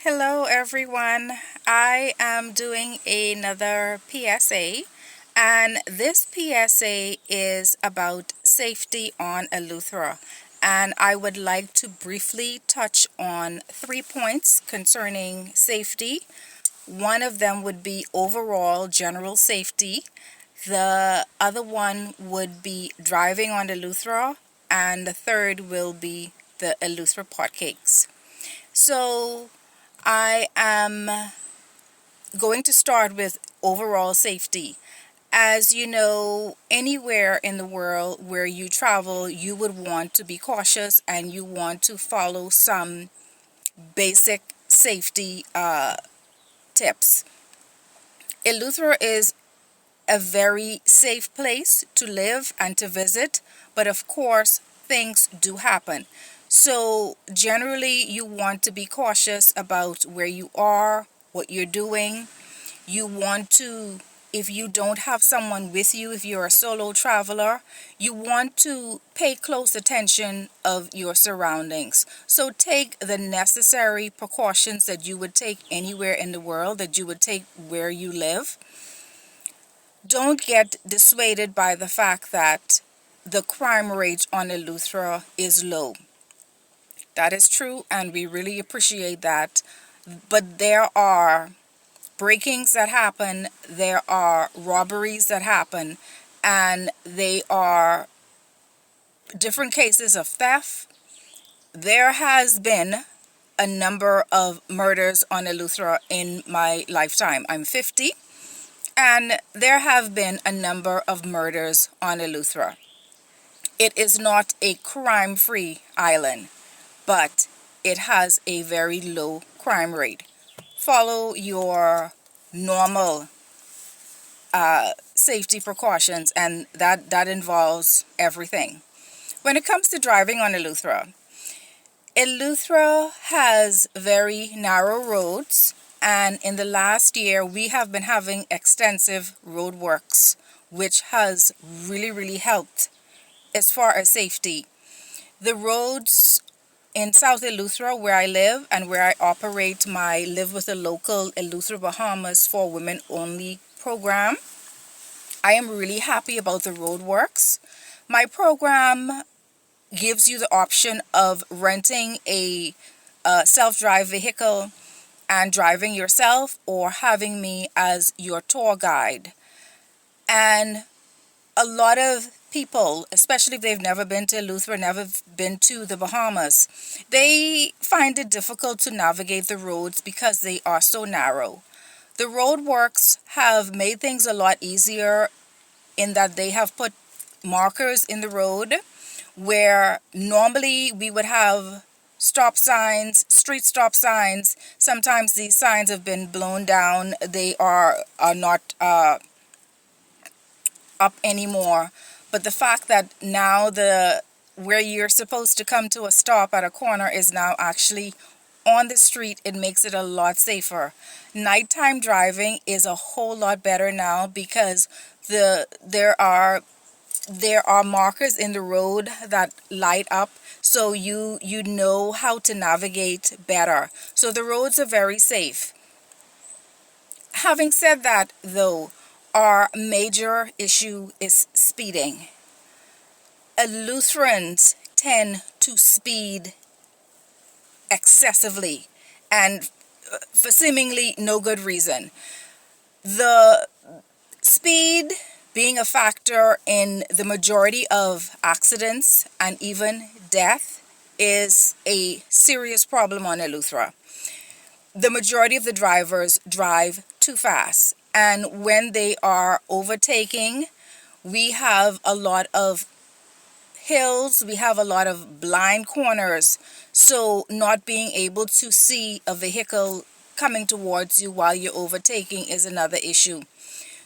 Hello, everyone. I am doing another PSA, and this PSA is about safety on Eleuthera. And I would like to briefly touch on 3 points concerning safety. One of them would be overall general safety, the other one would be driving on Eleuthera, and the third will be the Eleuthera pot cakes. So, I am going to start with overall safety. As you know, anywhere in the world where you travel, you would want to be cautious and you want to follow some basic safety tips. Eleuthera is a very safe place to live and to visit, but of course, things do happen. So, generally, you want to be cautious about where you are, what you're doing. You want to, if you don't have someone with you, if you're a solo traveler, you want to pay close attention of your surroundings. So, take the necessary precautions that you would take anywhere in the world, that you would take where you live. Don't get dissuaded by the fact that the crime rate on Eleuthera is low. That is true, and we really appreciate that. But there are breakings that happen, there are robberies that happen, and they are different cases of theft. There has been a number of murders on Eleuthera in my lifetime. I'm 50. And there have been a number of murders on Eleuthera. It is not a crime-free island, but it has a very low crime rate. Follow your normal safety precautions, and that involves everything. When it comes to driving on Eleuthera, Eleuthera has very narrow roads. And in the last year, we have been having extensive road works, which has really helped as far as safety. The roads in South Eleuthera, where I live and where I operate my Live with a Local Eleuthera Bahamas for Women Only program, I am really happy about the road works. My program gives you the option of renting a self-drive vehicle and driving yourself, or having me as your tour guide. And a lot of people, especially if they've never been to Eleuthera, never been to the Bahamas, they find it difficult to navigate the roads because they are so narrow. The road works have made things a lot easier in that they have put markers in the road where normally we would have stop signs, street stop signs. Sometimes these signs have been blown down. They are not up anymore. But the fact that now where you're supposed to come to a stop at a corner is now actually on the street, it makes it a lot safer. Nighttime driving is a whole lot better now because there are markers in the road that light up, so you know how to navigate better. So the roads are very safe. Having said that, though, our major issue is speeding. Eleutherans tend to speed excessively and for seemingly no good reason. The speed being a factor in the majority of accidents and even death is a serious problem on Eleuthera. The majority of the drivers drive too fast, and when they are overtaking, we have a lot of hills, we have a lot of blind corners, so not being able to see a vehicle coming towards you while you're overtaking is another issue.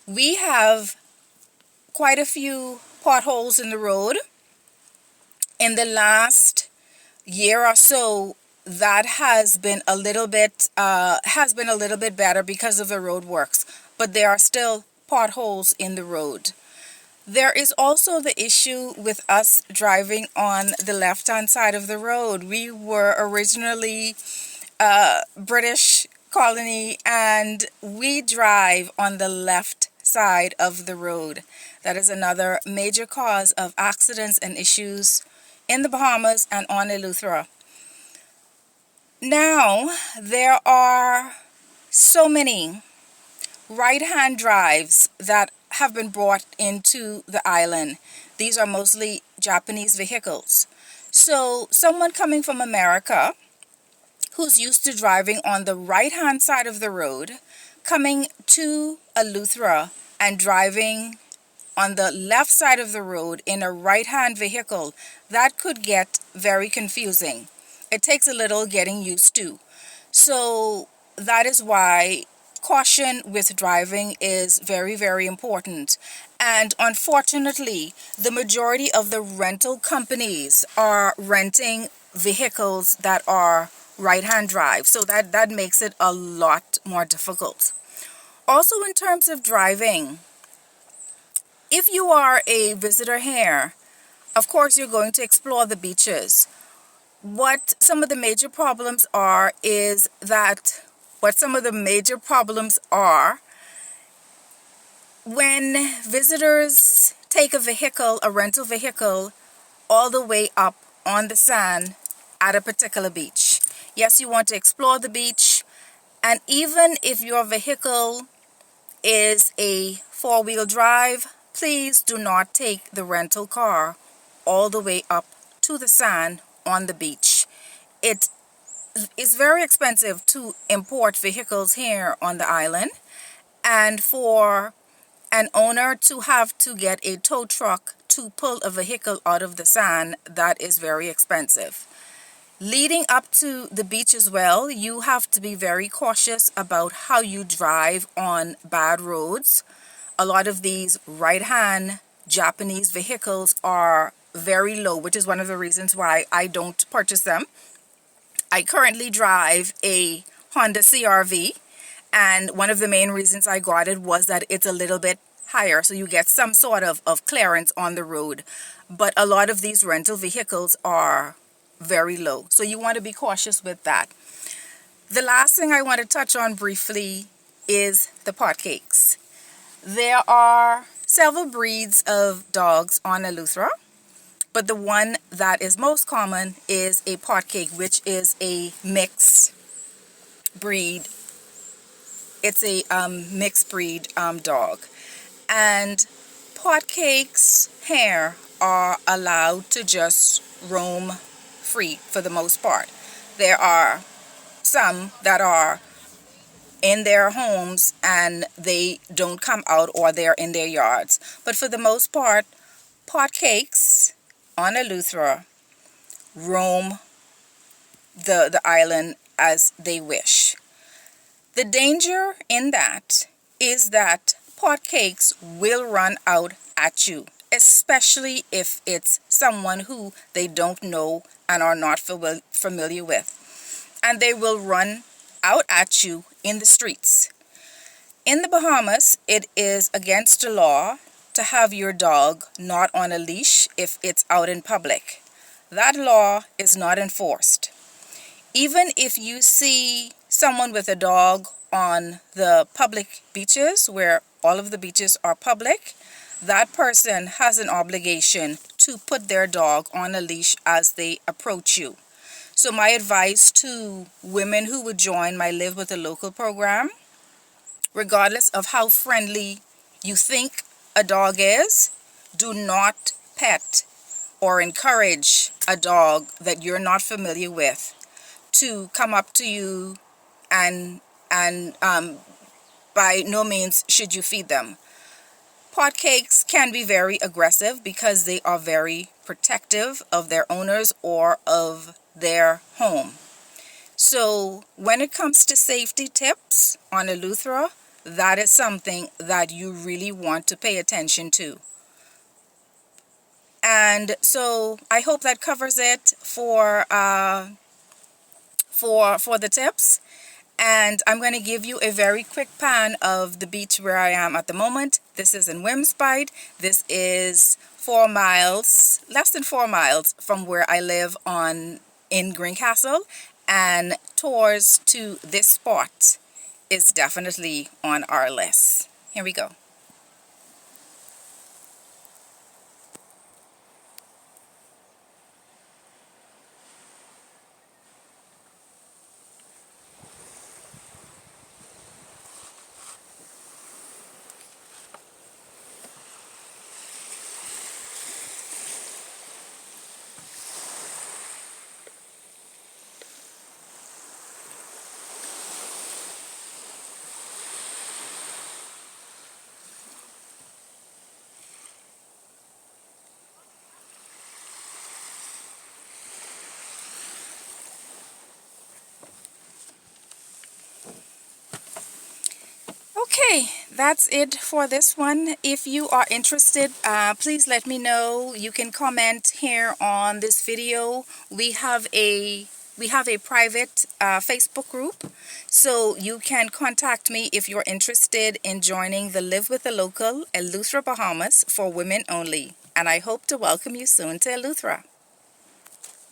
We have quite a few potholes in the road. In the last year or so, that has been a little bit better because of the road works, but there are still potholes in the road. There is also the issue with us driving on the left-hand side of the road. We were originally British colony, and we drive on the left side of the road. That is another major cause of accidents and issues in the Bahamas and on Eleuthera. Now, there are so many right-hand drives that have been brought into the island. These are mostly Japanese vehicles. So someone coming from America who's used to driving on the right-hand side of the road, coming to Eleuthera and driving on the left side of the road in a right-hand vehicle, that could get very confusing. It takes a little getting used to. So that is why caution with driving is very, very important. And unfortunately, the majority of the rental companies are renting vehicles that are right-hand drive. So that makes it a lot more difficult. Also, in terms of driving, if you are a visitor here, of course you're going to explore the beaches. What some of the major problems are when visitors take a vehicle, a rental vehicle, all the way up on the sand at a particular beach. Yes, you want to explore the beach, and even if your vehicle is a four-wheel drive, please do not take the rental car all the way up to the sand on the beach. It is very expensive to import vehicles here on the island, and for an owner to have to get a tow truck to pull a vehicle out of the sand, that is very expensive. Leading up to the beach as well, you have to be very cautious about how you drive on bad roads. A lot of these right-hand Japanese vehicles are very low, which is one of the reasons why I don't purchase them. I currently drive a Honda CR-V, and one of the main reasons I got it was that it's a little bit higher, so you get some sort of clearance on the road. But a lot of these rental vehicles are very low, so you want to be cautious with that. The last thing I want to touch on briefly is the potcakes. There are several breeds of dogs on Eleuthera, but the one that is most common is a potcake, which is a mixed breed. It's a mixed breed dog. And potcakes here are allowed to just roam free for the most part. There are some that are in their homes and they don't come out, or they're in their yards. But for the most part, potcakes on Eleuthera roam the island as they wish. The danger in that is that potcakes will run out at you, especially if it's someone who they don't know and are not familiar with. And they will run out at you in the streets. In the Bahamas, it is against the law to have your dog not on a leash if it's out in public. That law is not enforced. Even if you see someone with a dog on the public beaches, where all of the beaches are public, that person has an obligation to put their dog on a leash as they approach you. So my advice to women who would join my Live with a Local program, regardless of how friendly you think a dog is, do not pet or encourage a dog that you're not familiar with to come up to you, and by no means should you feed them. Potcakes can be very aggressive because they are very protective of their owners or of their home. So when it comes to safety tips on Eleuthera, that is something that you really want to pay attention to. And so I hope that covers it for the tips. And I'm going to give you a very quick pan of the beach where I am at the moment. This is in Whimspite. This is 4 miles, less than 4 miles from where I live in Greencastle, and tours to this spot is definitely on our list. Here we go. Okay, that's it for this one. If you are interested, please let me know. You can comment here on this video. We have a private Facebook group, so you can contact me if you're interested in joining the Live with the Local Eleuthera, Bahamas for women only. And I hope to welcome you soon to Eleuthera.